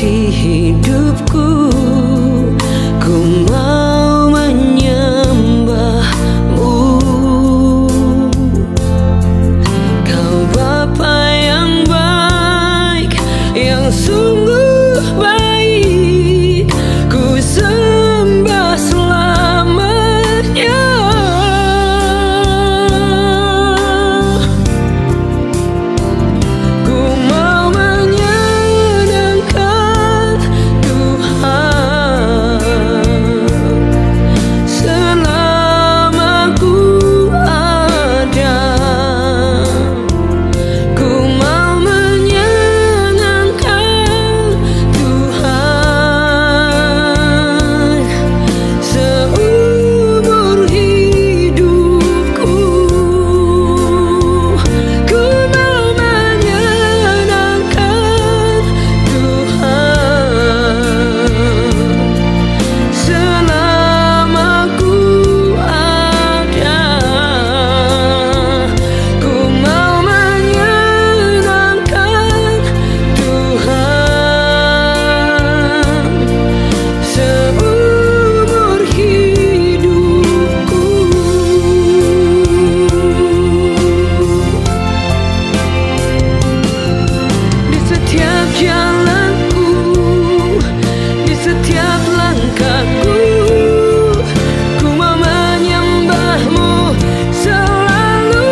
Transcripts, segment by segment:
hidupku, ku mau menyembahmu. Kau Bapa yang baik, yang sungguh baik, ku sembah selamanya. Ku mau menyenangkan Tuhan selama ku ada. Ku mau menyenangkan Tuhan seumur hidupku. Ku mau menyenangkan Tuhan selama ku ada. Ku mau menyenangkan Tuhan seumur hidupku. Di setiap jalanku, di setiap langkahku, ku mau menyembahmu selalu.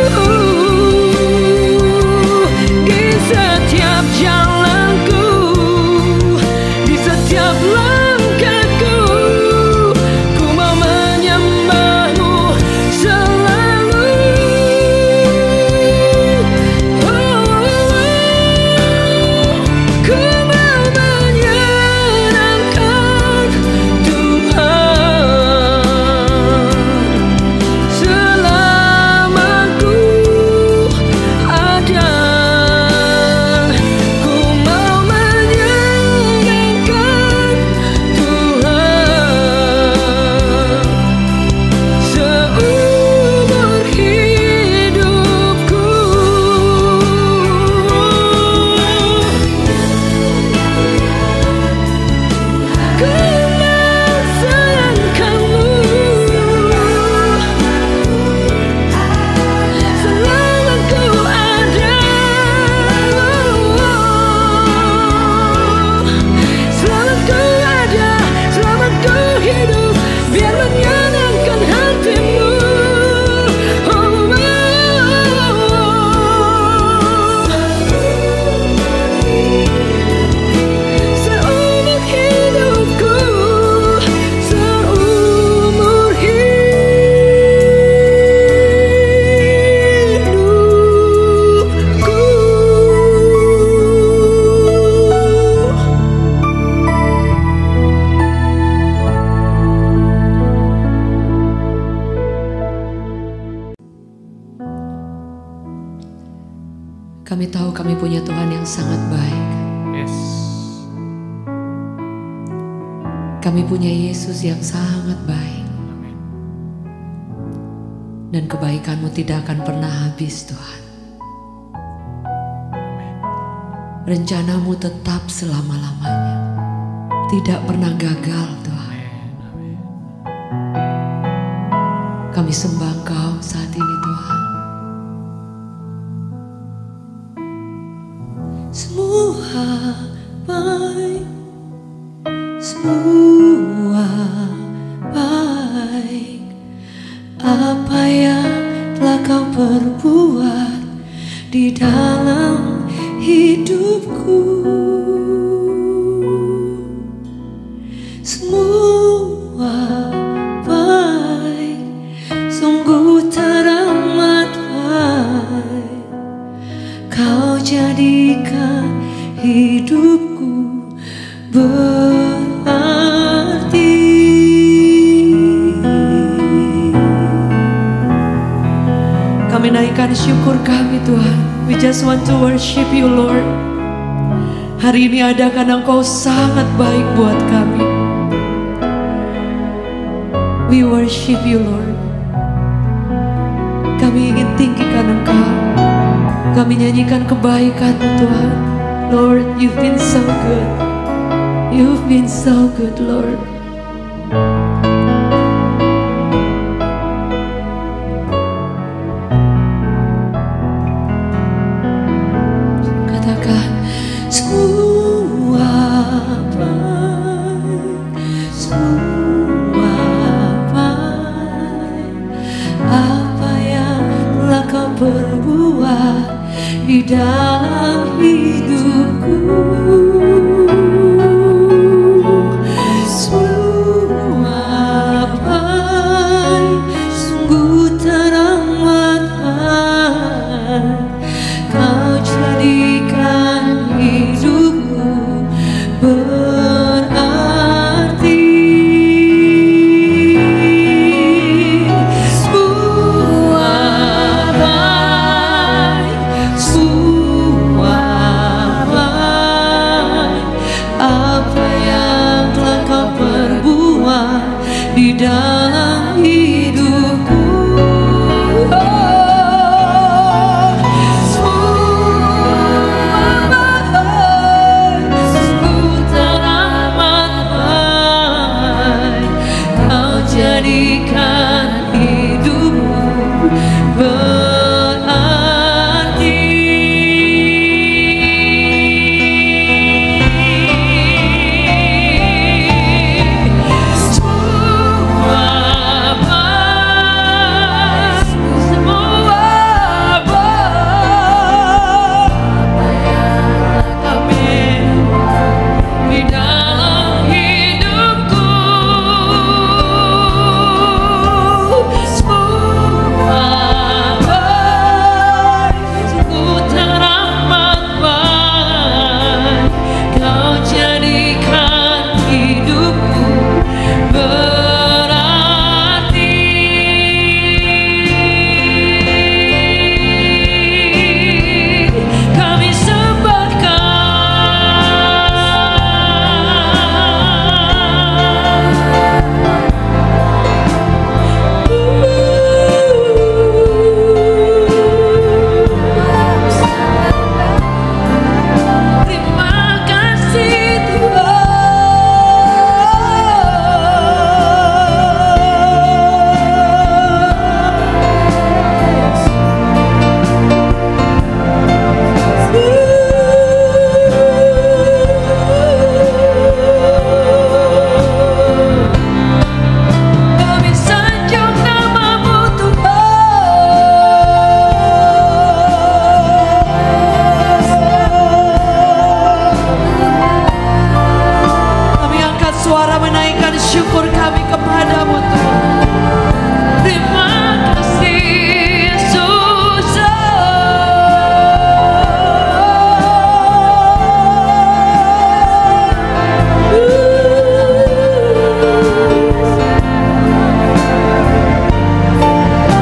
Di setiap jalanku, di setiap langkahku, ku mau menyembahmu selalu. Ku mau menyenangkan Tuhan selama ku ada. Ku mau menyenangkan Tuhan seumur hidupku. Ku mau sayangkanmu selama ku ada. Selama ku ada, selama ku hidup, biar menyenangkan hatimu. Seumur hidupku, seumur hidupku. Kami tahu kami punya Tuhan yang sangat baik. Yes. Kami punya Yesus yang sangat baik. Amin. Dan kebaikan-Mu tidak akan pernah habis, Tuhan. Rencana-Mu tetap selama-lamanya. Tidak pernah gagal, Tuhan. Amin. Kami sembah Engkau saat ini, Tuhan. Semua baik, semua baik. Apa yang telah Kau perbuat di dalam hidupku, semua baik, sungguh teramat baik. Kau jadikan hidupku berarti. Kami naikkan syukur kami, Tuhan. We just want to worship You, Lord. Hari ini ada karena Engkau sangat baik buat kami. We worship You, Lord. Kami ingin tinggikan Engkau. Kami nyanyikan kebaikan-Mu, Tuhan. Lord, You've been so good. You've been so good, Lord. Katakan semua apa yang telah kau perbuat di dalam hidupku. Semua baik, sungguh teramat baik. Kau jadikan hidupku berarti. Semua baik, semua baik. Apa yang telah kau perbuat di dalam hidupku. Jadikan hidupmu berarti. Semua baik, semua baik. Amin. Di dalam hidupku. Suara menaikkan syukur kami kepadamu Tuhan. Terima kasih Yesus.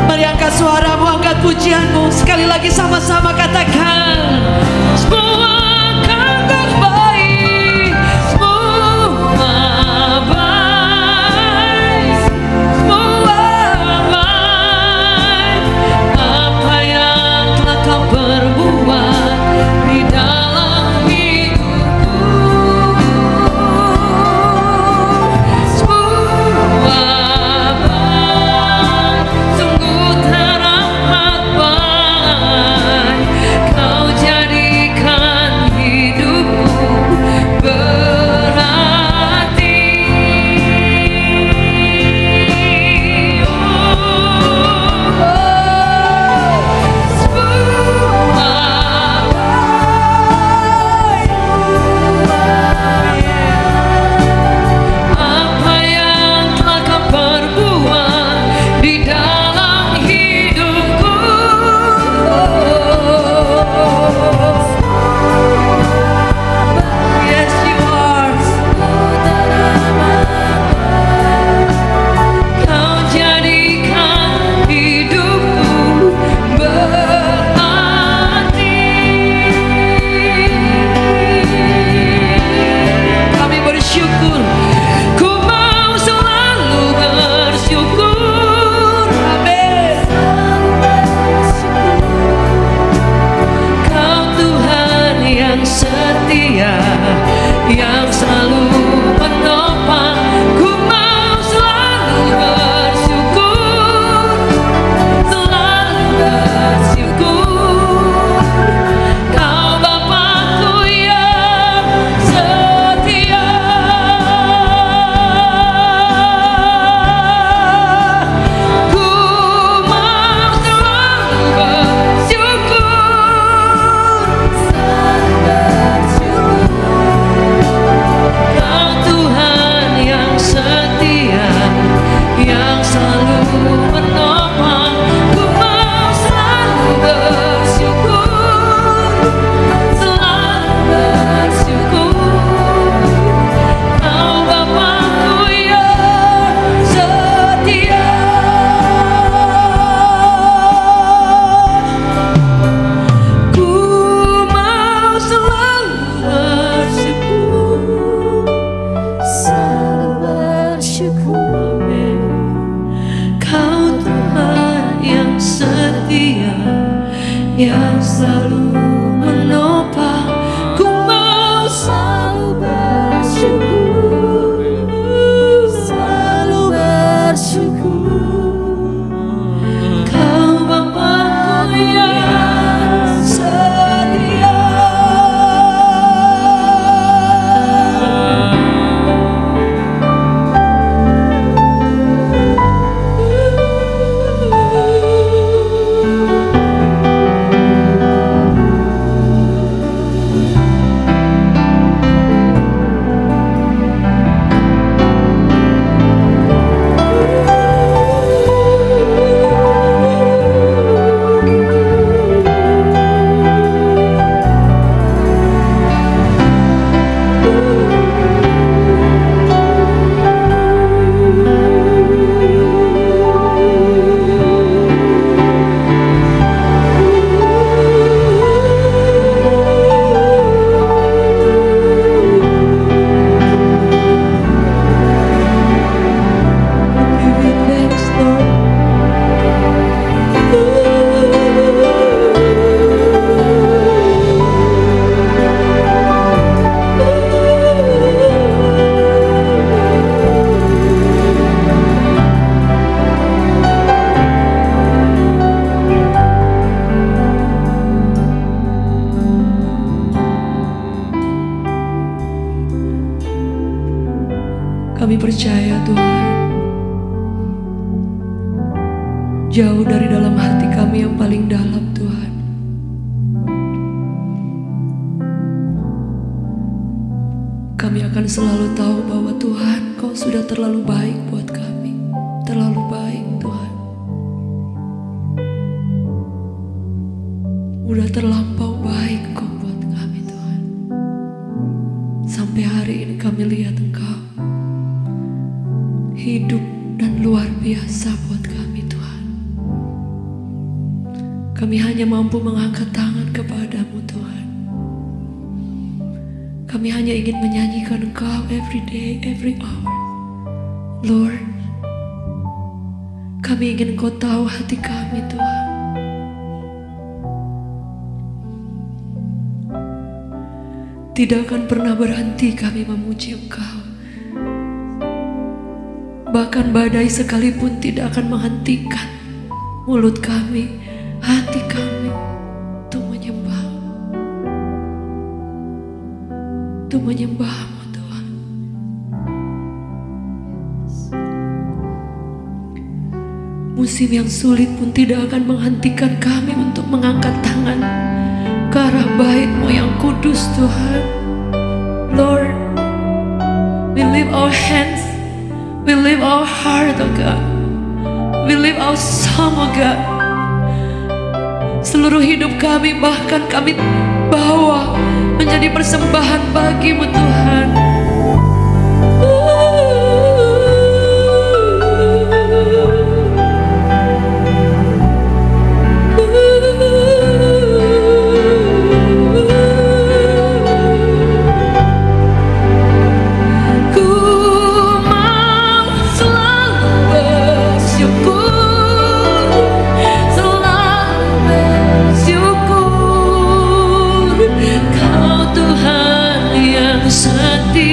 Mari angkat suaramu, angkat pujianmu. Sekali lagi sama-sama katakan. Semua akan terbaik. Berbuat di dalam hidupku. Semua baik, sungguh teramat baik. Kau jadikan hidupku berarti. Yang selalu Kami percaya Tuhan, jauh dari dalam hati kami yang paling dalam Tuhan, kami akan selalu tahu bahwa Tuhan, Kau sudah terlalu baik buat kami. Terlalu baik Tuhan. Udah terlampau baik Kau buat kami Tuhan. Sampai hari ini kami lihat Engkau hidup dan luar biasa buat kami Tuhan. Kami hanya mampu mengangkat tangan kepadamu Tuhan. Kami hanya ingin menyanyikan Engkau every day, every hour. Lord, kami ingin Engkau tahu hati kami Tuhan. Tidak akan pernah berhenti kami memuji Engkau. Bahkan badai sekalipun tidak akan menghentikan mulut kami, hati kami untuk menyembah. Untuk menyembah-Mu Tuhan. Musim yang sulit pun tidak akan menghentikan kami untuk mengangkat tangan ke arah bait-Mu yang kudus Tuhan. Lord, we lift our hands, we lift our heart, oh God. We lift our song, oh God. Seluruh hidup kami, bahkan kami bawa menjadi persembahan bagi-Mu Tuhan. Kau Tuhan yang setia.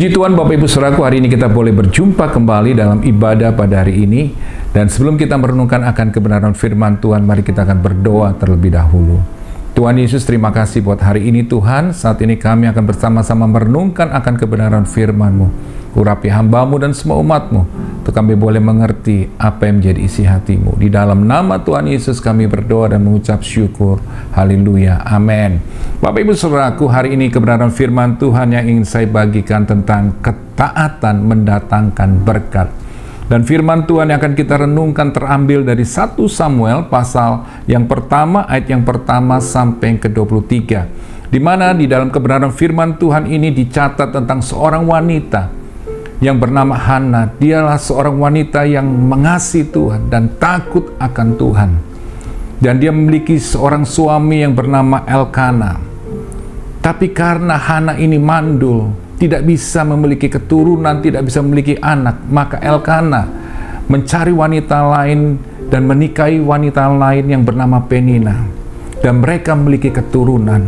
Puji Tuhan Bapak Ibu Saudaraku, hari ini kita boleh berjumpa kembali dalam ibadah pada hari ini. Dan sebelum kita merenungkan akan kebenaran firman Tuhan, mari kita akan berdoa terlebih dahulu. Tuhan Yesus, terima kasih buat hari ini Tuhan. Saat ini kami akan bersama-sama merenungkan akan kebenaran firman-Mu. Urapi hamba-Mu dan semua umat-Mu, untuk kami boleh mengerti apa yang menjadi isi hati-Mu. Di dalam nama Tuhan Yesus kami berdoa dan mengucap syukur. Haleluya, amin. Bapak Ibu Saudaraku, hari ini kebenaran firman Tuhan yang ingin saya bagikan tentang ketaatan mendatangkan berkat. Dan firman Tuhan yang akan kita renungkan terambil dari 1 Samuel pasal yang pertama, ayat yang pertama sampai yang ke-23. Di mana di dalam kebenaran firman Tuhan ini dicatat tentang seorang wanita yang bernama Hana. Dialah seorang wanita yang mengasihi Tuhan dan takut akan Tuhan. Dan dia memiliki seorang suami yang bernama Elkana. Tapi karena Hana ini mandul, tidak bisa memiliki keturunan, tidak bisa memiliki anak, maka Elkana mencari wanita lain dan menikahi wanita lain yang bernama Penina. Dan mereka memiliki keturunan.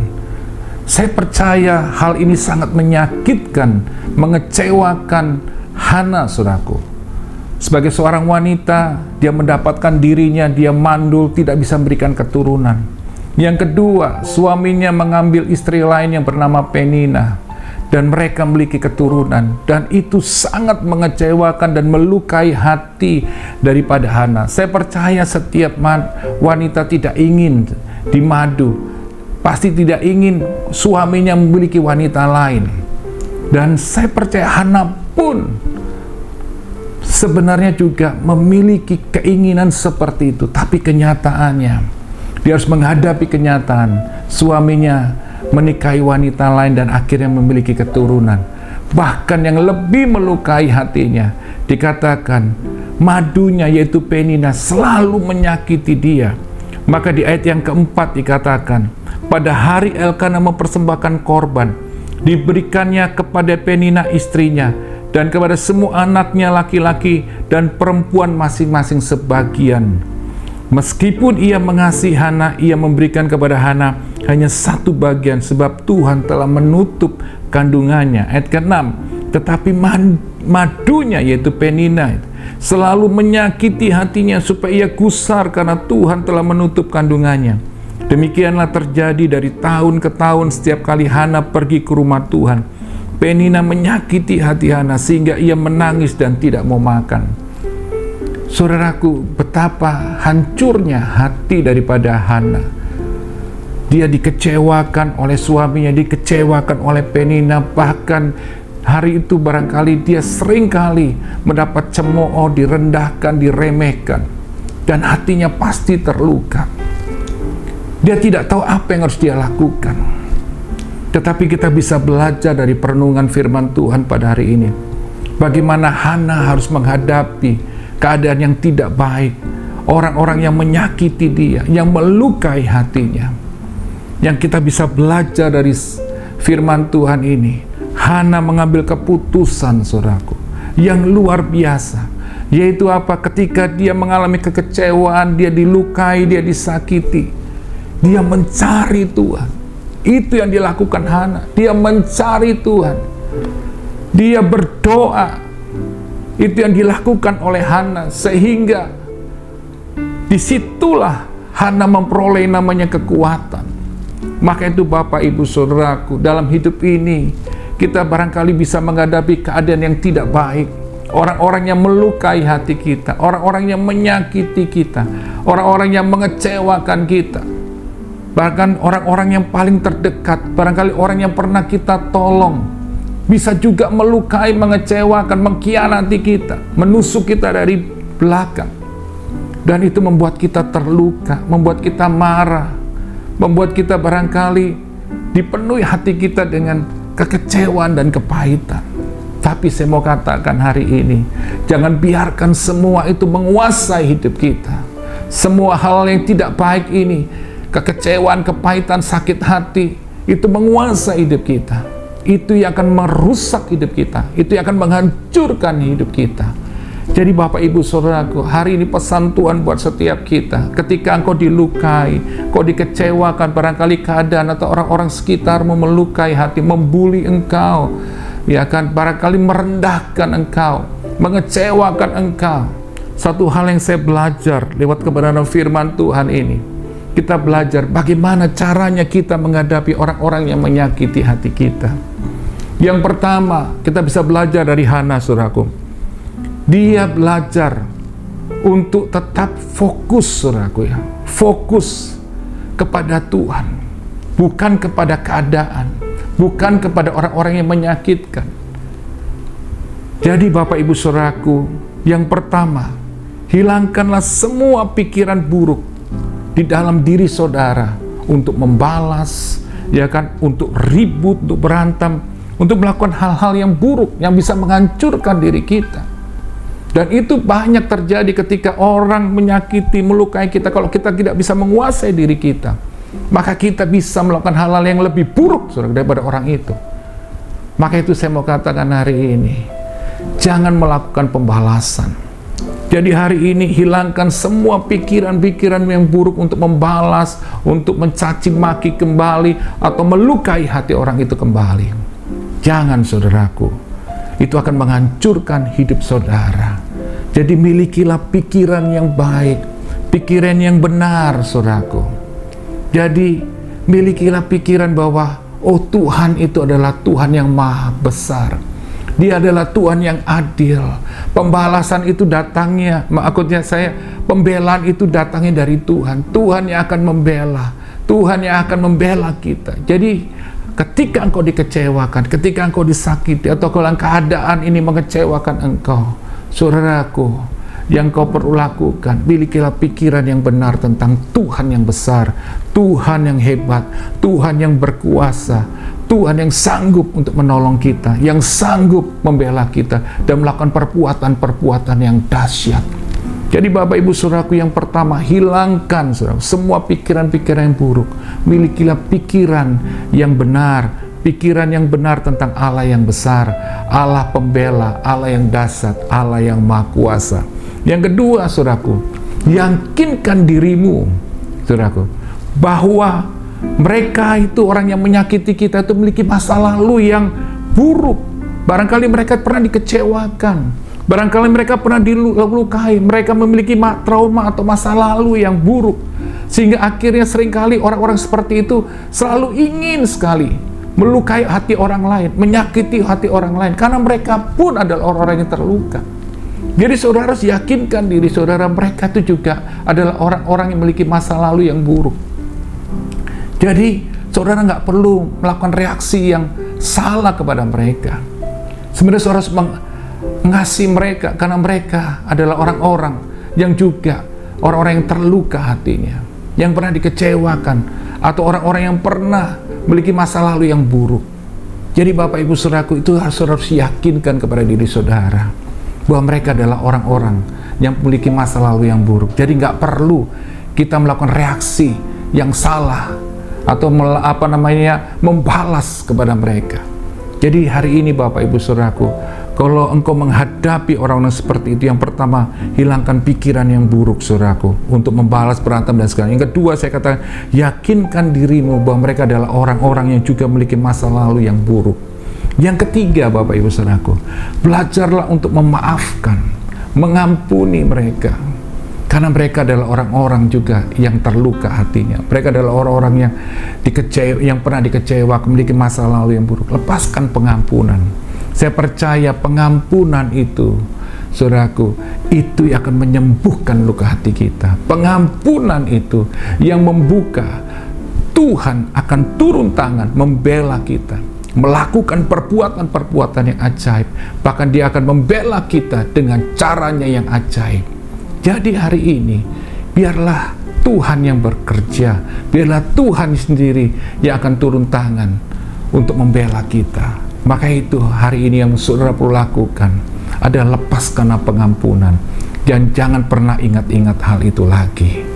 Saya percaya hal ini sangat menyakitkan, mengecewakan Hana, saudaraku. Sebagai seorang wanita, dia mendapatkan dirinya, dia mandul, tidak bisa memberikan keturunan. Yang kedua, suaminya mengambil istri lain yang bernama Penina, dan mereka memiliki keturunan. Dan itu sangat mengecewakan dan melukai hati daripada Hana. Saya percaya setiap wanita tidak ingin dimadu, pasti tidak ingin suaminya memiliki wanita lain. Dan saya percaya Hana pun sebenarnya juga memiliki keinginan seperti itu. Tapi kenyataannya, dia harus menghadapi kenyataan suaminya menikahi wanita lain dan akhirnya memiliki keturunan. Bahkan yang lebih melukai hatinya, dikatakan madunya yaitu Penina selalu menyakiti dia. Maka di ayat yang keempat dikatakan, pada hari Elkana mempersembahkan korban, diberikannya kepada Penina istrinya, dan kepada semua anaknya laki-laki dan perempuan masing-masing sebagian. Meskipun ia mengasihi Hana, ia memberikan kepada Hana hanya satu bagian, sebab Tuhan telah menutup kandungannya. Ayat ke-6, tetapi madunya yaitu Penina selalu menyakiti hatinya supaya ia gusar karena Tuhan telah menutup kandungannya. Demikianlah terjadi dari tahun ke tahun. Setiap kali Hana pergi ke rumah Tuhan, Penina menyakiti hati Hana sehingga ia menangis dan tidak mau makan. Saudaraku, betapa hancurnya hati daripada Hana. Dia dikecewakan oleh suaminya, dikecewakan oleh Penina. Bahkan hari itu barangkali dia seringkali mendapat cemooh, direndahkan, diremehkan, dan hatinya pasti terluka. Dia tidak tahu apa yang harus dia lakukan. Tetapi kita bisa belajar dari perenungan firman Tuhan pada hari ini, bagaimana Hana harus menghadapi keadaan yang tidak baik, orang-orang yang menyakiti dia, yang melukai hatinya. Yang kita bisa belajar dari firman Tuhan ini, Hana mengambil keputusan, saudaraku, yang luar biasa. Yaitu apa? Ketika dia mengalami kekecewaan, dia dilukai, dia disakiti, dia mencari Tuhan. Itu yang dilakukan Hana. Dia mencari Tuhan. Dia berdoa. Itu yang dilakukan oleh Hana. Sehingga disitulah Hana memperoleh namanya kekuatan. Maka itu Bapak Ibu Saudaraku, dalam hidup ini kita barangkali bisa menghadapi keadaan yang tidak baik. Orang-orang yang melukai hati kita, orang-orang yang menyakiti kita, orang-orang yang mengecewakan kita. Bahkan orang-orang yang paling terdekat, barangkali orang yang pernah kita tolong, bisa juga melukai, mengecewakan, mengkhianati kita, menusuk kita dari belakang. Dan itu membuat kita terluka, membuat kita marah, membuat kita barangkali dipenuhi hati kita dengan kekecewaan dan kepahitan. Tapi saya mau katakan hari ini, jangan biarkan semua itu menguasai hidup kita. Semua hal yang tidak baik ini, kekecewaan, kepahitan, sakit hati, itu menguasai hidup kita. Itu yang akan merusak hidup kita, itu yang akan menghancurkan hidup kita. Jadi Bapak Ibu Saudaraku, hari ini pesan Tuhan buat setiap kita. Ketika engkau dilukai, engkau dikecewakan, barangkali keadaan atau orang-orang sekitarmu melukai hati, membuli engkau, ya kan, barangkali merendahkan Engkau, mengecewakan Engkau. Satu hal yang saya belajar lewat kebenaran firman Tuhan ini, kita belajar bagaimana caranya kita menghadapi orang-orang yang menyakiti hati kita. Yang pertama, kita bisa belajar dari Hana, saudaraku. Dia belajar untuk tetap fokus, saudaraku ya. Fokus kepada Tuhan, bukan kepada keadaan, bukan kepada orang-orang yang menyakitkan. Jadi Bapak Ibu saudaraku, yang pertama, hilangkanlah semua pikiran buruk di dalam diri saudara untuk membalas, ya kan, untuk ribut, untuk berantem, untuk melakukan hal-hal yang buruk yang bisa menghancurkan diri kita. Dan itu banyak terjadi ketika orang menyakiti, melukai kita. Kalau kita tidak bisa menguasai diri kita, maka kita bisa melakukan hal-hal yang lebih buruk, saudara, daripada orang itu. Maka itu saya mau katakan hari ini, jangan melakukan pembalasan. Jadi hari ini hilangkan semua pikiran-pikiran yang buruk untuk membalas, untuk mencaci maki kembali, atau melukai hati orang itu kembali. Jangan, saudaraku. Itu akan menghancurkan hidup saudara. Jadi milikilah pikiran yang baik, pikiran yang benar, saudaraku. Jadi milikilah pikiran bahwa oh, Tuhan itu adalah Tuhan yang maha besar. Dia adalah Tuhan yang adil. Pembalasan itu datangnya, maksudnya saya, pembelaan itu datangnya dari Tuhan. Tuhan yang akan membela, Tuhan yang akan membela kita. Jadi ketika engkau dikecewakan, ketika engkau disakiti, atau kalau keadaan ini mengecewakan engkau, saudaraku, yang kau perlu lakukan, milikilah pikiran yang benar tentang Tuhan yang besar, Tuhan yang hebat, Tuhan yang berkuasa, Tuhan yang sanggup untuk menolong kita, yang sanggup membela kita, dan melakukan perbuatan-perbuatan yang dahsyat. Jadi Bapak Ibu saudaraku, yang pertama, hilangkan, saudara, semua pikiran-pikiran yang buruk. Milikilah pikiran yang benar, pikiran yang benar tentang Allah yang besar, Allah pembela, Allah yang dahsyat, Allah yang maha kuasa. Yang kedua, saudaraku, yakinkan dirimu, saudaraku, bahwa mereka itu, orang yang menyakiti kita itu, memiliki masa lalu yang buruk. Barangkali mereka pernah dikecewakan, barangkali mereka pernah dilukai, mereka memiliki trauma atau masa lalu yang buruk, sehingga akhirnya seringkali orang-orang seperti itu selalu ingin sekali melukai hati orang lain, menyakiti hati orang lain, karena mereka pun adalah orang-orang yang terluka. Jadi saudara harus yakinkan diri saudara, mereka itu juga adalah orang-orang yang memiliki masa lalu yang buruk. Jadi saudara nggak perlu melakukan reaksi yang salah kepada mereka. Sebenarnya saudara harus mengasihi mereka, karena mereka adalah orang-orang yang juga orang-orang yang terluka hatinya, yang pernah dikecewakan, atau orang-orang yang pernah memiliki masa lalu yang buruk. Jadi Bapak Ibu saudaraku, itu harus yakinkan kepada diri saudara bahwa mereka adalah orang-orang yang memiliki masa lalu yang buruk. Jadi nggak perlu kita melakukan reaksi yang salah atau membalas kepada mereka. Jadi hari ini Bapak Ibu saudaraku, kalau engkau menghadapi orang-orang seperti itu, yang pertama, hilangkan pikiran yang buruk, saudaraku, untuk membalas, berantem, dan segala. Yang kedua, saya katakan, yakinkan dirimu bahwa mereka adalah orang-orang yang juga memiliki masa lalu yang buruk. Yang ketiga, Bapak Ibu saudaraku, belajarlah untuk memaafkan, mengampuni mereka. Karena mereka adalah orang-orang juga yang terluka hatinya. Mereka adalah orang-orang yang pernah dikecewakan, memiliki masa lalu yang buruk. Lepaskan pengampunan. Saya percaya pengampunan itu, saudaraku, itu yang akan menyembuhkan luka hati kita. Pengampunan itu yang membuka Tuhan akan turun tangan membela kita, melakukan perbuatan-perbuatan yang ajaib. Bahkan Dia akan membela kita dengan caranya yang ajaib. Jadi hari ini, biarlah Tuhan yang bekerja, biarlah Tuhan sendiri yang akan turun tangan untuk membela kita. Maka itu hari ini yang saudara perlu lakukan adalah lepaskanlah pengampunan, dan jangan pernah ingat-ingat hal itu lagi.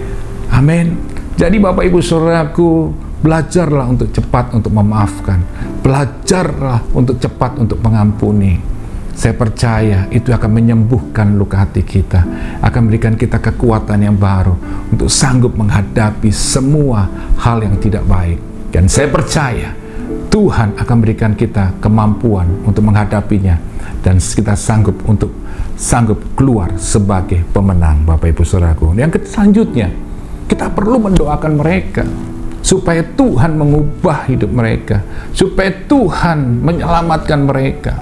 Amin. Jadi Bapak Ibu saudaraku, belajarlah untuk cepat untuk memaafkan, belajarlah untuk cepat untuk mengampuni. Saya percaya itu akan menyembuhkan luka hati kita, akan memberikan kita kekuatan yang baru untuk sanggup menghadapi semua hal yang tidak baik. Dan saya percaya Tuhan akan berikan kita kemampuan untuk menghadapinya, dan kita sanggup keluar sebagai pemenang, Bapak Ibu Saudaraku. Yang selanjutnya, kita perlu mendoakan mereka supaya Tuhan mengubah hidup mereka, supaya Tuhan menyelamatkan mereka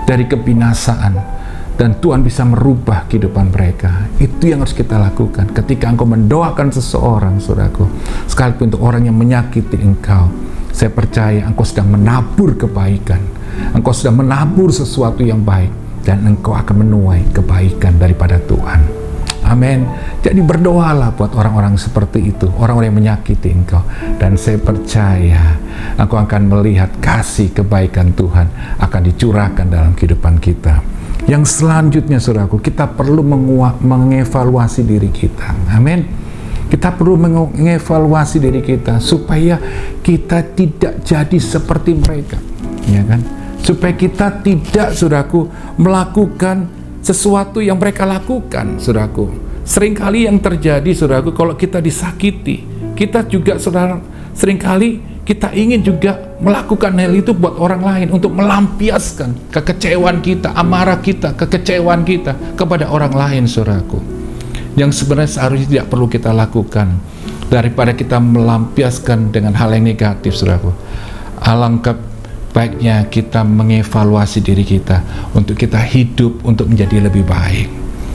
dari kebinasaan, dan Tuhan bisa merubah kehidupan mereka. Itu yang harus kita lakukan ketika engkau mendoakan seseorang, saudaraku, sekalipun untuk orang yang menyakiti engkau. Saya percaya engkau sedang menabur kebaikan, engkau sedang menabur sesuatu yang baik, dan engkau akan menuai kebaikan daripada Tuhan. Amin. Jadi berdoalah buat orang-orang seperti itu, orang-orang yang menyakiti engkau, dan saya percaya engkau akan melihat kasih kebaikan Tuhan akan dicurahkan dalam kehidupan kita. Yang selanjutnya, saudaraku, kita perlu mengevaluasi diri kita. Amin. Kita perlu mengevaluasi diri kita supaya kita tidak jadi seperti mereka, ya kan? Supaya kita tidak, saudaraku, melakukan sesuatu yang mereka lakukan, saudaraku. Seringkali yang terjadi, saudaraku, kalau kita disakiti, kita juga, saudara, seringkali kita ingin juga melakukan hal itu buat orang lain untuk melampiaskan kekecewaan kita, amarah kita, kekecewaan kita kepada orang lain, saudaraku. Yang sebenarnya seharusnya tidak perlu kita lakukan. Daripada kita melampiaskan dengan hal yang negatif, saudaraku, alangkah baiknya kita mengevaluasi diri kita untuk kita hidup untuk menjadi lebih baik.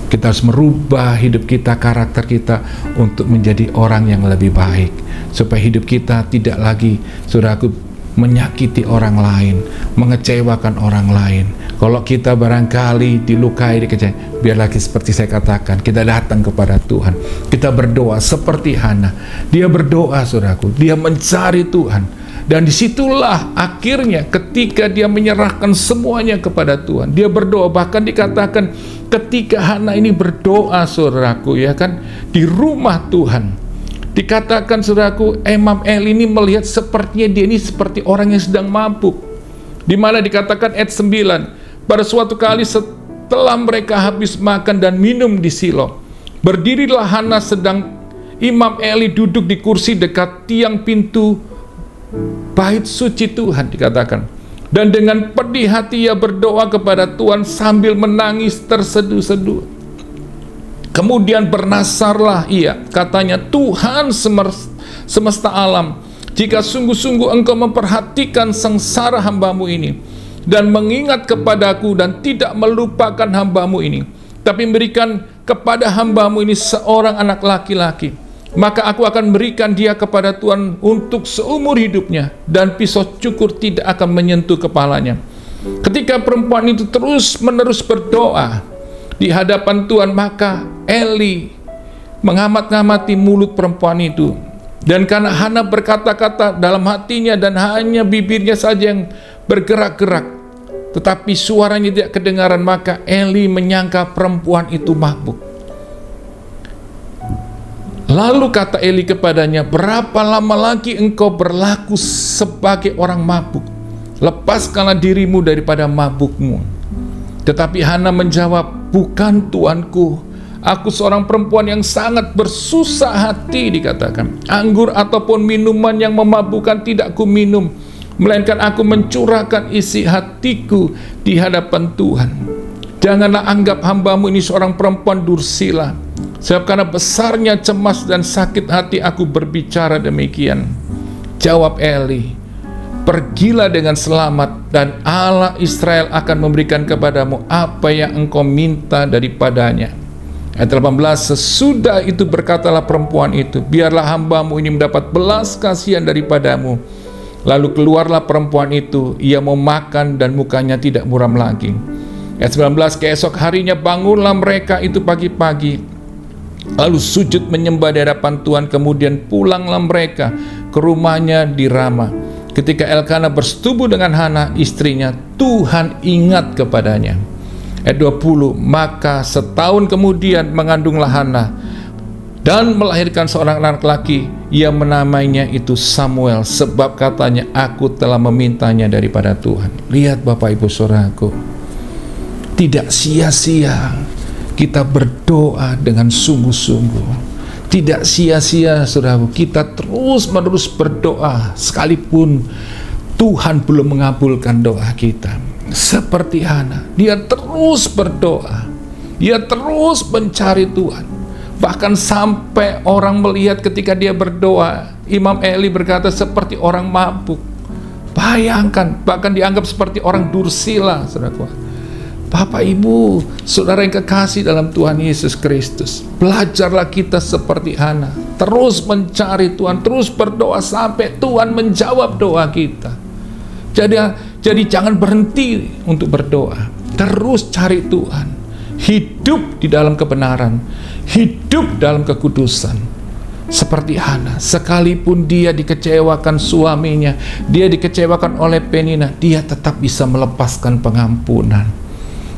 Kita harus merubah hidup kita, karakter kita, untuk menjadi orang yang lebih baik, supaya hidup kita tidak lagi, saudaraku, menyakiti orang lain, mengecewakan orang lain. Kalau kita barangkali dilukai, dikecewakan, biar lagi seperti saya katakan, kita datang kepada Tuhan, kita berdoa seperti Hana. Dia berdoa, saudaraku, dia mencari Tuhan, dan disitulah akhirnya ketika dia menyerahkan semuanya kepada Tuhan, dia berdoa. Bahkan dikatakan ketika Hana ini berdoa, saudaraku, ya kan, di rumah Tuhan, dikatakan, saudaraku, Imam Eli ini melihat sepertinya dia ini seperti orang yang sedang mabuk. Di mana dikatakan ayat 9, pada suatu kali setelah mereka habis makan dan minum di Silo, berdirilah Hana sedang Imam Eli duduk di kursi dekat tiang pintu bait suci Tuhan, dikatakan. Dan dengan pedih hati ia berdoa kepada Tuhan sambil menangis terseduh-seduh. Kemudian bernasarlah ia, katanya, Tuhan semesta alam, jika sungguh-sungguh engkau memperhatikan sengsara hambamu ini, dan mengingat kepadaku, dan tidak melupakan hambamu ini, tapi memberikan kepada hambamu ini seorang anak laki-laki, maka aku akan berikan dia kepada Tuhan untuk seumur hidupnya, dan pisau cukur tidak akan menyentuh kepalanya. Ketika perempuan itu terus-menerus berdoa di hadapan Tuhan, maka Eli mengamat-ngamati mulut perempuan itu, dan karena Hana berkata-kata dalam hatinya dan hanya bibirnya saja yang bergerak-gerak, tetapi suaranya tidak kedengaran, maka Eli menyangka perempuan itu mabuk. Lalu kata Eli kepadanya, berapa lama lagi engkau berlaku sebagai orang mabuk? Lepaskanlah dirimu daripada mabukmu. Tetapi Hana menjawab, bukan tuanku, aku seorang perempuan yang sangat bersusah hati, dikatakan. Anggur ataupun minuman yang memabukkan tidak ku minum, melainkan aku mencurahkan isi hatiku di hadapan Tuhan. Janganlah anggap hambamu ini seorang perempuan dursila, sebab karena besarnya cemas dan sakit hati aku berbicara demikian. Jawab Eli, pergilah dengan selamat, dan Allah Israel akan memberikan kepadamu apa yang engkau minta daripadanya. Ayat 18, sesudah itu berkatalah perempuan itu, biarlah hambamu ini mendapat belas kasihan daripadamu. Lalu keluarlah perempuan itu, ia mau makan dan mukanya tidak muram lagi. Ayat 19, keesok harinya bangunlah mereka itu pagi-pagi, lalu sujud menyembah di hadapan Tuhan, kemudian pulanglah mereka ke rumahnya di Rama. Ketika Elkana bersetubuh dengan Hana istrinya, Tuhan ingat kepadanya. Ayat 20, maka setahun kemudian mengandunglah Hana dan melahirkan seorang anak laki. Ia menamainya itu Samuel, sebab katanya, aku telah memintanya daripada Tuhan. Lihat Bapak Ibu Saudaraku, tidak sia-sia kita berdoa dengan sungguh-sungguh. Tidak sia-sia, saudaraku, kita terus-menerus berdoa, sekalipun Tuhan belum mengabulkan doa kita. Seperti Hana, dia terus berdoa, dia terus mencari Tuhan. Bahkan sampai orang melihat ketika dia berdoa, Imam Eli berkata seperti orang mabuk. Bayangkan, bahkan dianggap seperti orang dursila, saudaraku. Bapak, Ibu, saudara yang kekasih dalam Tuhan Yesus Kristus, belajarlah kita seperti Hana, terus mencari Tuhan, terus berdoa sampai Tuhan menjawab doa kita. Jadi jangan berhenti untuk berdoa, terus cari Tuhan, hidup di dalam kebenaran, hidup dalam kekudusan. Seperti Hana, sekalipun dia dikecewakan suaminya, dia dikecewakan oleh Penina, dia tetap bisa melepaskan pengampunan.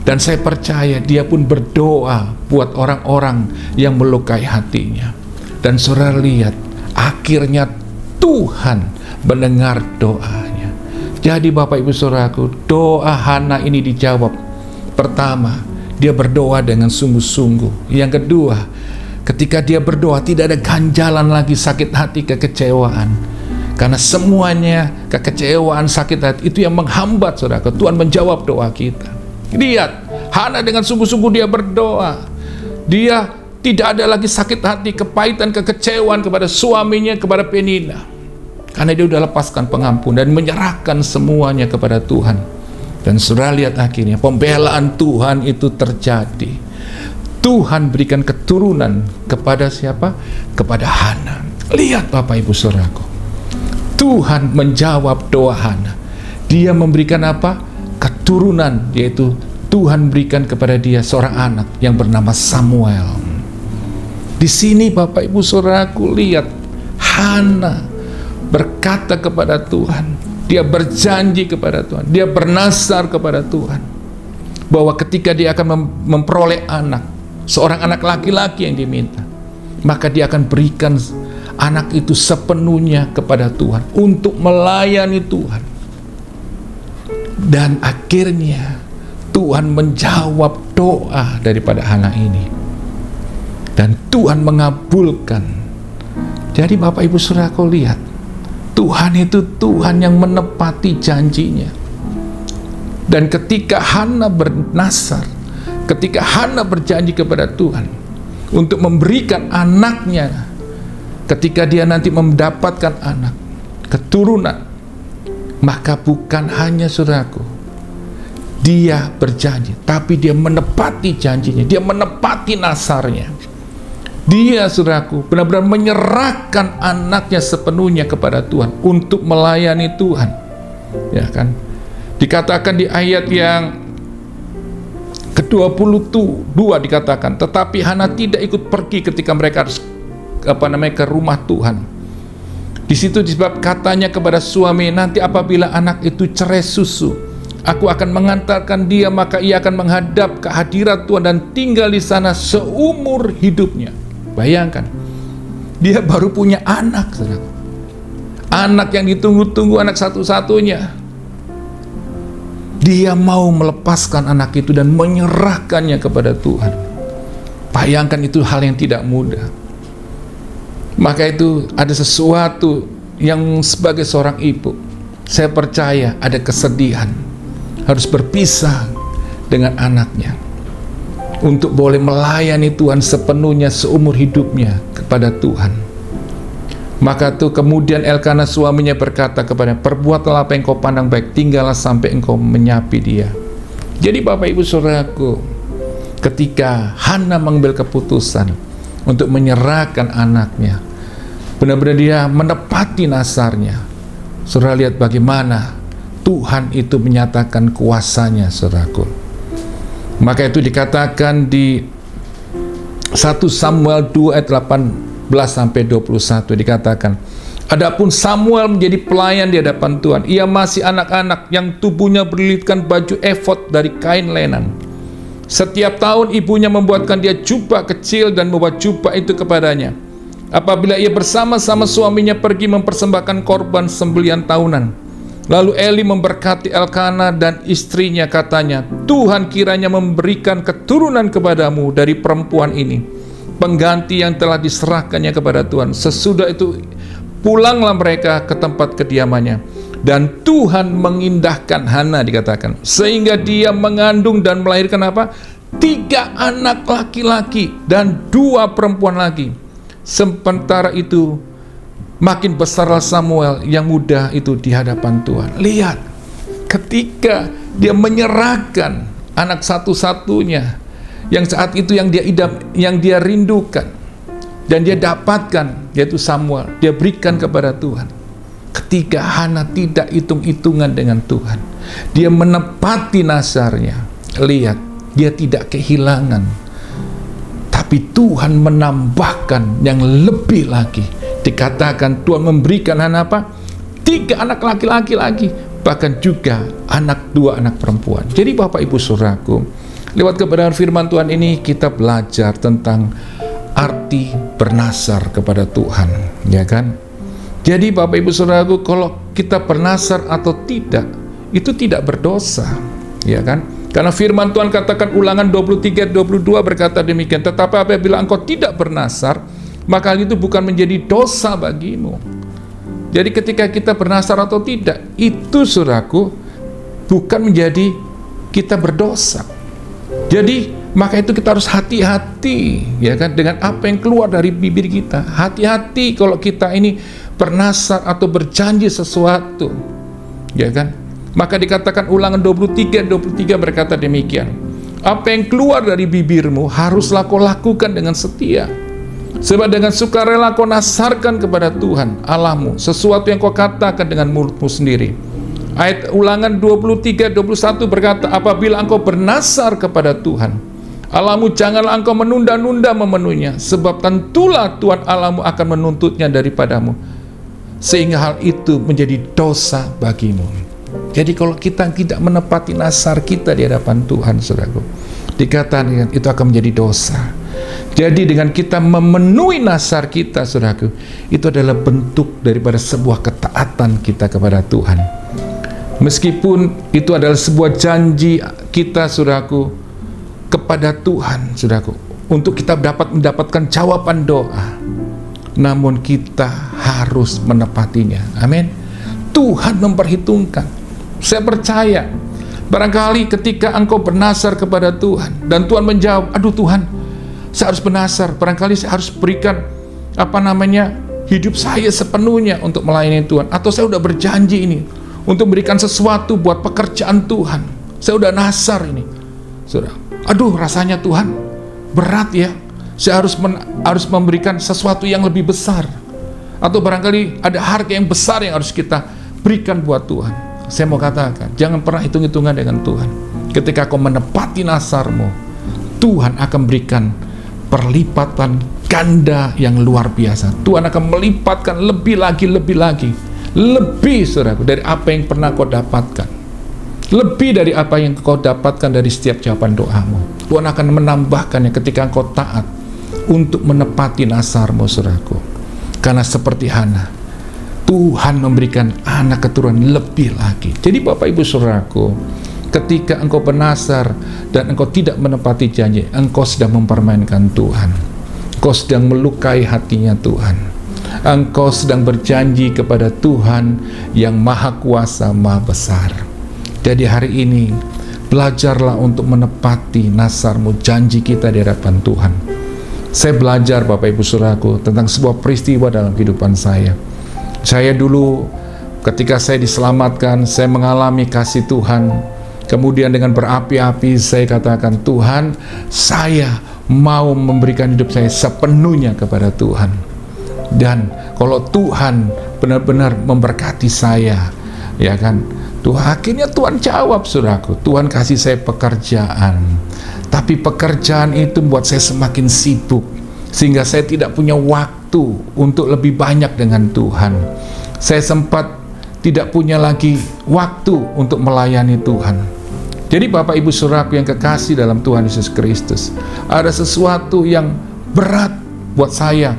Dan saya percaya dia pun berdoa buat orang-orang yang melukai hatinya. Dan saudara lihat, akhirnya Tuhan mendengar doanya. Jadi Bapak Ibu Saudaraku, doa Hana ini dijawab. Pertama, dia berdoa dengan sungguh-sungguh. Yang kedua, ketika dia berdoa tidak ada ganjalan lagi sakit hati, kekecewaan. Karena semuanya kekecewaan, sakit hati itu yang menghambat saudara. Tuhan menjawab doa kita. Lihat, Hana dengan sungguh-sungguh dia berdoa. Dia tidak ada lagi sakit hati, kepahitan, kekecewaan kepada suaminya, kepada Penina. Karena dia sudah lepaskan pengampun dan menyerahkan semuanya kepada Tuhan. Dan saudara lihat akhirnya pembelaan Tuhan itu terjadi. Tuhan berikan keturunan kepada siapa? Kepada Hana. Lihat Bapak Ibu Saudaraku, Tuhan menjawab doa Hana. Dia memberikan apa? Keturunan, yaitu Tuhan berikan kepada dia seorang anak yang bernama Samuel. Di sini Bapak Ibu Saudaraku lihat, Hana berkata kepada Tuhan, dia berjanji kepada Tuhan, dia bernazar kepada Tuhan bahwa ketika dia akan memperoleh anak, seorang anak laki-laki yang diminta, maka dia akan berikan anak itu sepenuhnya kepada Tuhan untuk melayani Tuhan. Dan akhirnya Tuhan menjawab doa daripada Hana ini, dan Tuhan mengabulkan. Jadi Bapak Ibu Saudaraku lihat, Tuhan itu Tuhan yang menepati janjinya. Dan ketika Hana bernazar, ketika Hana berjanji kepada Tuhan untuk memberikan anaknya, ketika dia nanti mendapatkan anak, keturunan, maka bukan hanya saudaraku, dia berjanji, tapi dia menepati janjinya, dia menepati nazarnya. Dia saudaraku benar-benar menyerahkan anaknya sepenuhnya kepada Tuhan untuk melayani Tuhan. Ya kan? Dikatakan di ayat yang ke-22 dikatakan, tetapi Hana tidak ikut pergi ketika mereka harus ke rumah Tuhan. Di situ disebab katanya kepada suami, nanti apabila anak itu cerai susu, aku akan mengantarkan dia, maka ia akan menghadap ke hadirat Tuhan dan tinggal di sana seumur hidupnya. Bayangkan, dia baru punya anak, saudara. Anak yang ditunggu-tunggu, anak satu-satunya. Dia mau melepaskan anak itu dan menyerahkannya kepada Tuhan. Bayangkan, itu hal yang tidak mudah. Maka itu ada sesuatu yang sebagai seorang ibu, saya percaya ada kesedihan, harus berpisah dengan anaknya untuk boleh melayani Tuhan sepenuhnya seumur hidupnya kepada Tuhan. Maka itu kemudian Elkana suaminya berkata kepadanya, perbuatlah apa yang kau pandang baik, tinggallah sampai engkau menyapi dia. Jadi Bapak Ibu Saudaraku, ketika Hana mengambil keputusan untuk menyerahkan anaknya, benar-benar dia menepati nazarnya. Saudara lihat bagaimana Tuhan itu menyatakan kuasanya, saudaraku. Maka itu dikatakan di 1 Samuel 2 ayat 18 sampai 21 dikatakan, adapun Samuel menjadi pelayan di hadapan Tuhan. Ia masih anak-anak yang tubuhnya berlilitkan baju efod dari kain lenan. Setiap tahun ibunya membuatkan dia jubah kecil dan membuat jubah itu kepadanya. Apabila ia bersama-sama suaminya pergi mempersembahkan korban sembelihan tahunan. Lalu Eli memberkati Elkana dan istrinya, katanya, Tuhan kiranya memberikan keturunan kepadamu dari perempuan ini, pengganti yang telah diserahkannya kepada Tuhan. Sesudah itu pulanglah mereka ke tempat kediamannya. Dan Tuhan mengindahkan Hana, dikatakan, sehingga dia mengandung dan melahirkan apa? 3 anak laki-laki dan 2 perempuan lagi. Sementara itu makin besarlah Samuel yang muda itu di hadapan Tuhan. Lihat, ketika dia menyerahkan anak satu-satunya yang saat itu yang dia yang dia rindukan dan dia dapatkan, yaitu Samuel, dia berikan kepada Tuhan. Ketika Hana tidak hitung-hitungan dengan Tuhan, dia menepati nazarnya. Lihat, dia tidak kehilangan, tapi Tuhan menambahkan yang lebih lagi. Dikatakan Tuhan memberikan Hana apa? 3 anak laki-laki lagi, bahkan juga 2 anak perempuan. Jadi Bapak Ibu Saudaraku, lewat kebenaran firman Tuhan ini kita belajar tentang arti bernazar kepada Tuhan, ya kan? Jadi Bapak Ibu Saudaraku, kalau kita bernazar atau tidak, itu tidak berdosa, ya kan? Karena firman Tuhan katakan, Ulangan 23:22 berkata demikian, tetapi apabila engkau tidak bernazar, maka hal itu bukan menjadi dosa bagimu. Jadi ketika kita bernazar atau tidak, itu saudaraku bukan menjadi kita berdosa. Jadi maka itu kita harus hati-hati, ya kan, dengan apa yang keluar dari bibir kita. Hati-hati kalau kita ini bernazar atau berjanji sesuatu, ya kan. Maka dikatakan Ulangan 23:23 berkata demikian, apa yang keluar dari bibirmu haruslah kau lakukan dengan setia, sebab dengan sukarela kau nazarkan kepada Tuhan Allahmu sesuatu yang kau katakan dengan mulutmu sendiri. Ayat Ulangan 23:21 berkata, apabila engkau bernazar kepada Tuhan Allahmu, janganlah engkau menunda-nunda memenuhinya, sebab tentulah Tuhan Allahmu akan menuntutnya daripadamu, sehingga hal itu menjadi dosa bagimu. Jadi kalau kita tidak menepati nazar kita di hadapan Tuhan, saudaraku, dikatakan itu akan menjadi dosa. Jadi dengan kita memenuhi nazar kita, saudaraku, itu adalah bentuk daripada sebuah ketaatan kita kepada Tuhan. Meskipun itu adalah sebuah janji kita, saudaraku, kepada Tuhan, saudaraku, untuk kita dapat mendapatkan jawaban doa, namun kita harus menepatinya. Amin. Tuhan memperhitungkan. Saya percaya, barangkali ketika engkau bernazar kepada Tuhan dan Tuhan menjawab, aduh Tuhan, saya harus bernazar, barangkali saya harus berikan hidup saya sepenuhnya untuk melayani Tuhan, atau saya udah berjanji ini untuk berikan sesuatu buat pekerjaan Tuhan, saya udah nazar ini, saudara. Aduh, rasanya Tuhan berat ya, saya harus memberikan sesuatu yang lebih besar, atau barangkali ada harga yang besar yang harus kita berikan buat Tuhan. Saya mau katakan, jangan pernah hitung-hitungan dengan Tuhan. Ketika kau menepati nazarmu, Tuhan akan berikan perlipatan ganda yang luar biasa. Tuhan akan melipatkan lebih lagi, saudaraku, dari apa yang pernah kau dapatkan. Lebih dari apa yang kau dapatkan dari setiap jawaban doamu. Tuhan akan menambahkannya ketika kau taat untuk menepati nazarmu, saudaraku. Karena seperti Hana, Tuhan memberikan anak keturunan lebih lagi. Jadi Bapak Ibu Saudaraku, ketika engkau bernazar dan engkau tidak menepati janji, engkau sedang mempermainkan Tuhan. Engkau sedang melukai hatinya Tuhan. Engkau sedang berjanji kepada Tuhan yang Maha Kuasa, Maha Besar. Jadi hari ini, belajarlah untuk menepati nazarmu, janji kita di hadapan Tuhan. Saya belajar Bapak Ibu Saudaraku tentang sebuah peristiwa dalam kehidupan saya. Saya dulu ketika saya diselamatkan, saya mengalami kasih Tuhan. Kemudian dengan berapi-api saya katakan, Tuhan, saya mau memberikan hidup saya sepenuhnya kepada Tuhan. Dan kalau Tuhan benar-benar memberkati saya, ya kan, akhirnya Tuhan jawab, saudaraku. Tuhan kasih saya pekerjaan. Tapi pekerjaan itu membuat saya semakin sibuk, sehingga saya tidak punya waktu untuk lebih banyak dengan Tuhan. Saya sempat tidak punya lagi waktu untuk melayani Tuhan. Jadi Bapak Ibu Saudaraku yang kekasih dalam Tuhan Yesus Kristus, ada sesuatu yang berat buat saya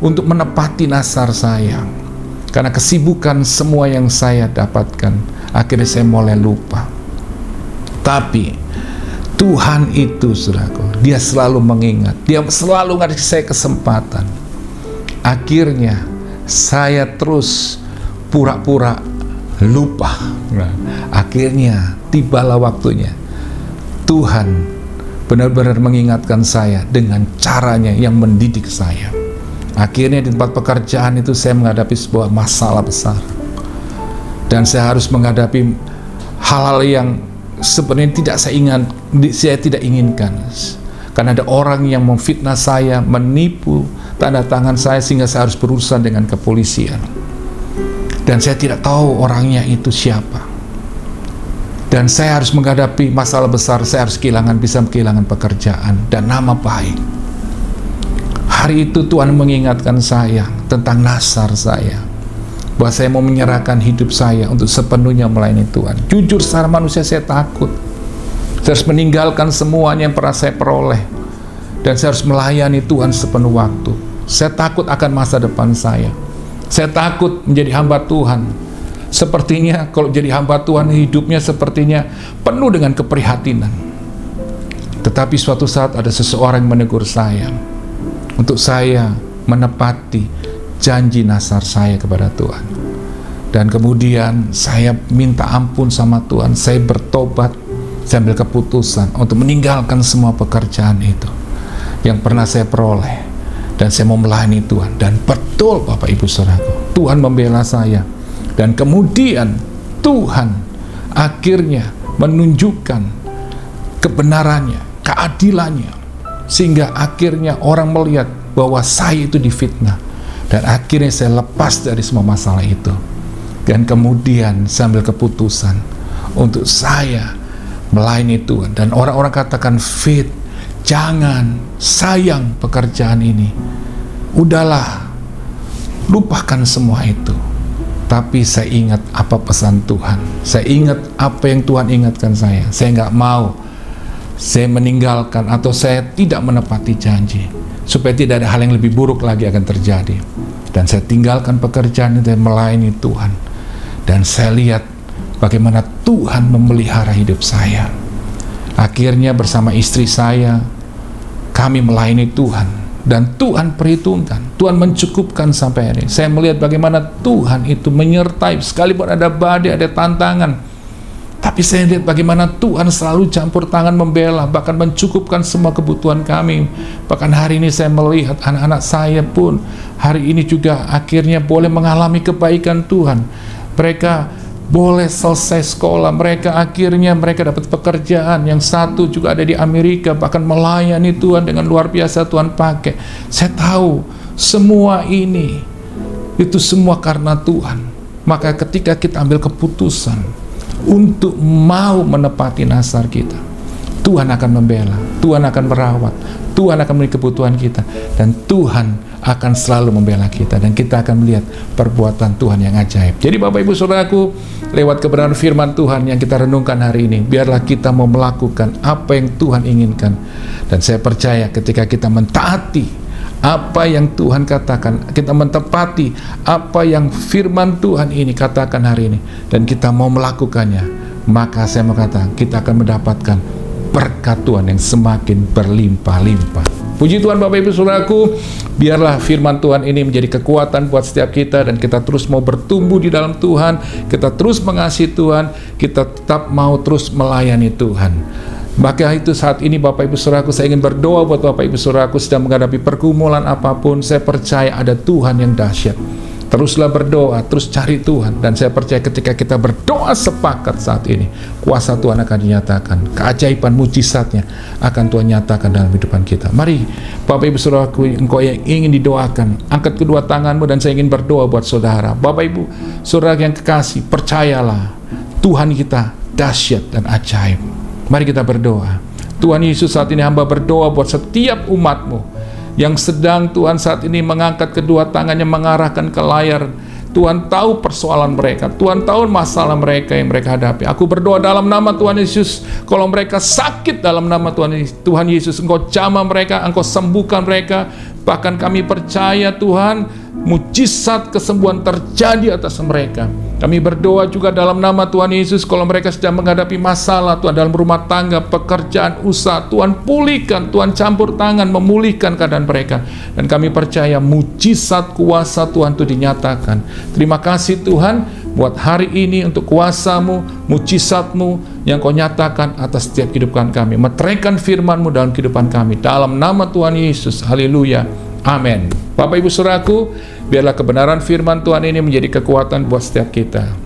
untuk menepati nazar saya. Karena kesibukan semua yang saya dapatkan, akhirnya saya mulai lupa. Tapi Tuhan itu, saudaraku, Dia selalu mengingat, Dia selalu ngasih saya kesempatan. Akhirnya saya terus pura-pura lupa. Nah, akhirnya tibalah waktunya Tuhan benar-benar mengingatkan saya dengan caranya yang mendidik saya. Akhirnya di tempat pekerjaan itu saya menghadapi sebuah masalah besar, dan saya harus menghadapi hal-hal yang sebenarnya saya tidak inginkan. Karena ada orang yang memfitnah saya, menipu tanda tangan saya, sehingga saya harus berurusan dengan kepolisian. Dan saya tidak tahu orangnya itu siapa. Dan saya harus menghadapi masalah besar, saya harus bisa kehilangan pekerjaan dan nama baik. Hari itu Tuhan mengingatkan saya tentang nasar saya, bahwa saya mau menyerahkan hidup saya untuk sepenuhnya melayani Tuhan. Jujur secara manusia saya takut. Saya harus meninggalkan semuanya yang pernah saya peroleh, dan saya harus melayani Tuhan sepenuh waktu. Saya takut akan masa depan saya. Saya takut menjadi hamba Tuhan. Sepertinya kalau jadi hamba Tuhan, hidupnya sepertinya penuh dengan keprihatinan. Tetapi suatu saat ada seseorang yang menegur saya untuk saya menepati janji nasar saya kepada Tuhan. Dan kemudian saya minta ampun sama Tuhan, saya bertobat, saya ambil keputusan untuk meninggalkan semua pekerjaan itu yang pernah saya peroleh, dan saya mau melayani Tuhan. Dan betul Bapak Ibu Saudaraku, Tuhan membela saya, dan kemudian Tuhan akhirnya menunjukkan kebenarannya, keadilannya, sehingga akhirnya orang melihat bahwa saya itu difitnah, dan akhirnya saya lepas dari semua masalah itu. Dan kemudian saya ambil keputusan untuk saya melayani Tuhan. Dan orang-orang katakan, Fit, jangan, sayang pekerjaan ini, udahlah, lupakan semua itu. Tapi saya ingat apa pesan Tuhan, saya ingat apa yang Tuhan ingatkan saya nggak mau saya meninggalkan atau saya tidak menepati janji, supaya tidak ada hal yang lebih buruk lagi akan terjadi. Dan saya tinggalkan pekerjaan itu dan melayani Tuhan. Dan saya lihat bagaimana Tuhan memelihara hidup saya. Akhirnya bersama istri saya, kami melayani Tuhan, dan Tuhan perhitungkan, Tuhan mencukupkan sampai hari ini. Saya melihat bagaimana Tuhan itu menyertai, sekalipun ada badai, ada tantangan, tapi saya lihat bagaimana Tuhan selalu campur tangan membela, bahkan mencukupkan semua kebutuhan kami. Bahkan hari ini saya melihat anak-anak saya pun hari ini juga akhirnya boleh mengalami kebaikan Tuhan. Mereka boleh selesai sekolah, mereka dapat pekerjaan. Yang satu juga ada di Amerika, bahkan melayani Tuhan dengan luar biasa Tuhan pakai. Saya tahu semua ini itu semua karena Tuhan. Maka ketika kita ambil keputusan untuk mau menepati nasar kita, Tuhan akan membela, Tuhan akan merawat, Tuhan akan memenuhi kebutuhan kita, dan Tuhan akan selalu membela kita, dan kita akan melihat perbuatan Tuhan yang ajaib. Jadi Bapak Ibu Saudaraku, lewat kebenaran firman Tuhan yang kita renungkan hari ini, biarlah kita mau melakukan apa yang Tuhan inginkan. Dan saya percaya ketika kita mentaati apa yang Tuhan katakan, kita mentepati apa yang firman Tuhan ini katakan hari ini, dan kita mau melakukannya, maka saya mau katakan kita akan mendapatkan berkat Tuhan yang semakin berlimpah-limpah. Puji Tuhan Bapak Ibu Saudaraku, biarlah firman Tuhan ini menjadi kekuatan buat setiap kita, dan kita terus mau bertumbuh di dalam Tuhan, kita terus mengasihi Tuhan, kita tetap mau terus melayani Tuhan. Maka itu saat ini Bapak Ibu Saudaraku, saya ingin berdoa buat Bapak Ibu Saudaraku sedang menghadapi pergumulan apapun. Saya percaya ada Tuhan yang dahsyat. Teruslah berdoa, terus cari Tuhan, dan saya percaya ketika kita berdoa sepakat saat ini, kuasa Tuhan akan dinyatakan, keajaiban mujizatnya akan Tuhan nyatakan dalam kehidupan kita. Mari Bapak Ibu Saudaraku, engkau yang ingin didoakan, angkat kedua tanganmu, dan saya ingin berdoa buat saudara. Bapak Ibu Saudara yang kekasih, percayalah Tuhan kita dahsyat dan ajaib. Mari kita berdoa. Tuhan Yesus, saat ini hamba berdoa buat setiap umat-Mu yang sedang Tuhan saat ini mengangkat kedua tangannya mengarahkan ke layar. Tuhan tahu persoalan mereka, Tuhan tahu masalah mereka yang mereka hadapi. Aku berdoa dalam nama Tuhan Yesus, kalau mereka sakit dalam nama Tuhan Yesus, Engkau jamah mereka, Engkau sembuhkan mereka. Bahkan kami percaya Tuhan, mujizat kesembuhan terjadi atas mereka. Kami berdoa juga dalam nama Tuhan Yesus, kalau mereka sedang menghadapi masalah Tuhan dalam rumah tangga, pekerjaan, usaha, Tuhan pulihkan, Tuhan campur tangan memulihkan keadaan mereka. Dan kami percaya mujizat kuasa Tuhan itu dinyatakan. Terima kasih Tuhan, buat hari ini, untuk kuasa-Mu, mujizat-Mu yang Kau nyatakan atas setiap kehidupan kami. Meteraikan firman-Mu dalam kehidupan kami, dalam nama Tuhan Yesus. Haleluya, amin. Bapak Ibu Saudaraku, biarlah kebenaran firman Tuhan ini menjadi kekuatan buat setiap kita.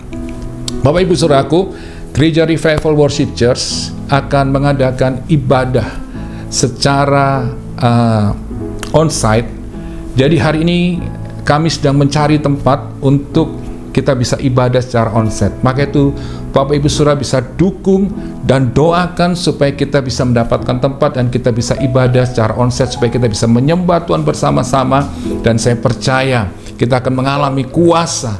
Bapak Ibu Saudaraku, Gereja Revival Worship Church akan mengadakan ibadah secara on-site. Jadi hari ini kami sedang mencari tempat untuk kita bisa ibadah secara on-site. Maka itu Bapak Ibu Saudara bisa dukung dan doakan supaya kita bisa mendapatkan tempat dan kita bisa ibadah secara on-site, supaya kita bisa menyembah Tuhan bersama-sama. Dan saya percaya kita akan mengalami kuasa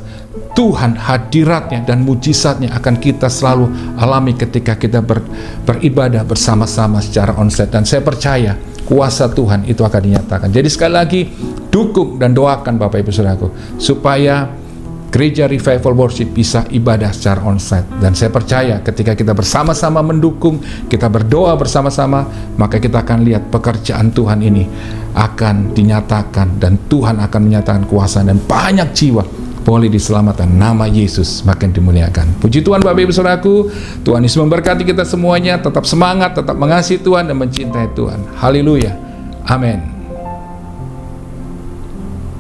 Tuhan, hadiratnya dan mujizatnya akan kita selalu alami ketika kita beribadah bersama-sama secara on-site. Dan saya percaya kuasa Tuhan itu akan dinyatakan. Jadi sekali lagi, dukung dan doakan Bapak Ibu Saudaraku supaya Gereja Revival Worship bisa ibadah secara on-site. Dan saya percaya ketika kita bersama-sama mendukung, kita berdoa bersama-sama, maka kita akan lihat pekerjaan Tuhan ini akan dinyatakan, dan Tuhan akan menyatakan kuasa, dan banyak jiwa boleh diselamatkan. Nama Yesus makin dimuliakan. Puji Tuhan Bapak Ibu Saudaraku, Tuhan Yesus memberkati kita semuanya. Tetap semangat, tetap mengasihi Tuhan dan mencintai Tuhan. Haleluya, amin.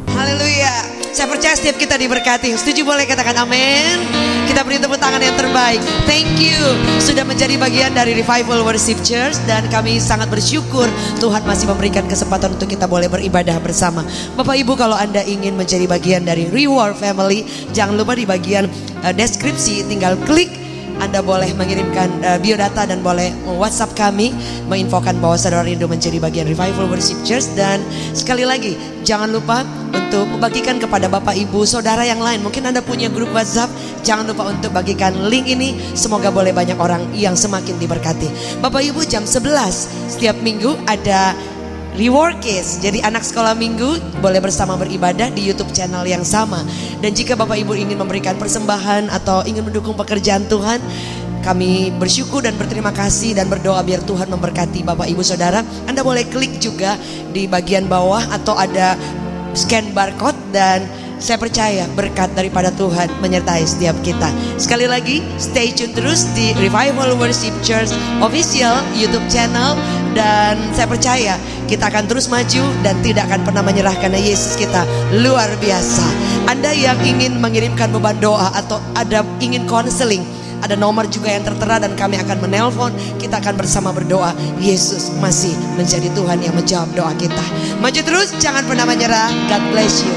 Haleluya. Saya percaya setiap kita diberkati. Setuju boleh katakan amin. Kita beri tepuk tangan yang terbaik. Thank you sudah menjadi bagian dari Revival Worship Church, dan kami sangat bersyukur Tuhan masih memberikan kesempatan untuk kita boleh beribadah bersama. Bapak Ibu, kalau Anda ingin menjadi bagian dari Reward Family, jangan lupa di bagian deskripsi tinggal klik. Anda boleh mengirimkan biodata dan boleh WhatsApp kami menginfokan bahwa saudara rindu menjadi bagian Revival Worship Church. Dan sekali lagi, jangan lupa untuk membagikan kepada Bapak Ibu Saudara yang lain. Mungkin Anda punya grup WhatsApp, jangan lupa untuk bagikan link ini. Semoga boleh banyak orang yang semakin diberkati. Bapak Ibu, jam 11 setiap minggu ada Reward Case. Jadi anak sekolah minggu boleh bersama beribadah di YouTube channel yang sama. Dan jika Bapak Ibu ingin memberikan persembahan atau ingin mendukung pekerjaan Tuhan, kami bersyukur dan berterima kasih dan berdoa biar Tuhan memberkati Bapak Ibu Saudara. Anda boleh klik juga di bagian bawah atau ada scan barcode, dan saya percaya berkat daripada Tuhan menyertai setiap kita. Sekali lagi, stay tune terus di Revival Worship Church Official YouTube channel. Dan saya percaya kita akan terus maju dan tidak akan pernah menyerah, karena Yesus kita luar biasa. Anda yang ingin mengirimkan beban doa atau ada ingin konseling, ada nomor juga yang tertera dan kami akan menelpon. Kita akan bersama berdoa. Yesus masih menjadi Tuhan yang menjawab doa kita. Maju terus, jangan pernah menyerah. God bless you.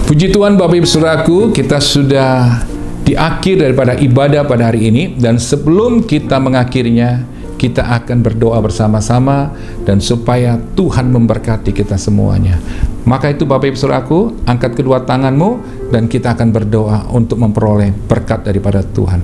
Puji Tuhan Bapak Ibu Saudaraku, kita sudah di akhir daripada ibadah pada hari ini. Dan sebelum kita mengakhirinya, kita akan berdoa bersama-sama dan supaya Tuhan memberkati kita semuanya. Maka itu Bapak Ibu Saudaraku, angkat kedua tanganmu dan kita akan berdoa untuk memperoleh berkat daripada Tuhan.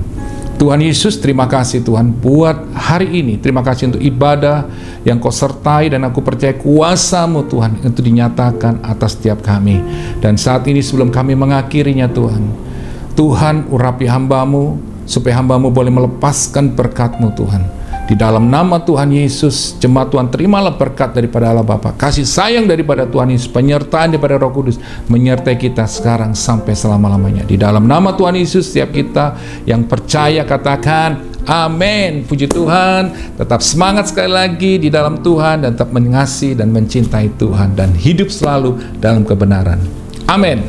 Tuhan Yesus, terima kasih Tuhan buat hari ini. Terima kasih untuk ibadah yang Kau sertai, dan aku percaya kuasa-Mu Tuhan itu dinyatakan atas setiap kami. Dan saat ini sebelum kami mengakhirinya Tuhan urapi hamba-Mu supaya hamba-Mu boleh melepaskan berkat-Mu Tuhan. Di dalam nama Tuhan Yesus, jemaat Tuhan terimalah berkat daripada Allah Bapa, kasih sayang daripada Tuhan Yesus, penyertaan daripada Roh Kudus menyertai kita sekarang sampai selama-lamanya. Di dalam nama Tuhan Yesus, setiap kita yang percaya katakan amin. Puji Tuhan. Tetap semangat sekali lagi di dalam Tuhan, dan tetap mengasihi dan mencintai Tuhan, dan hidup selalu dalam kebenaran. Amin.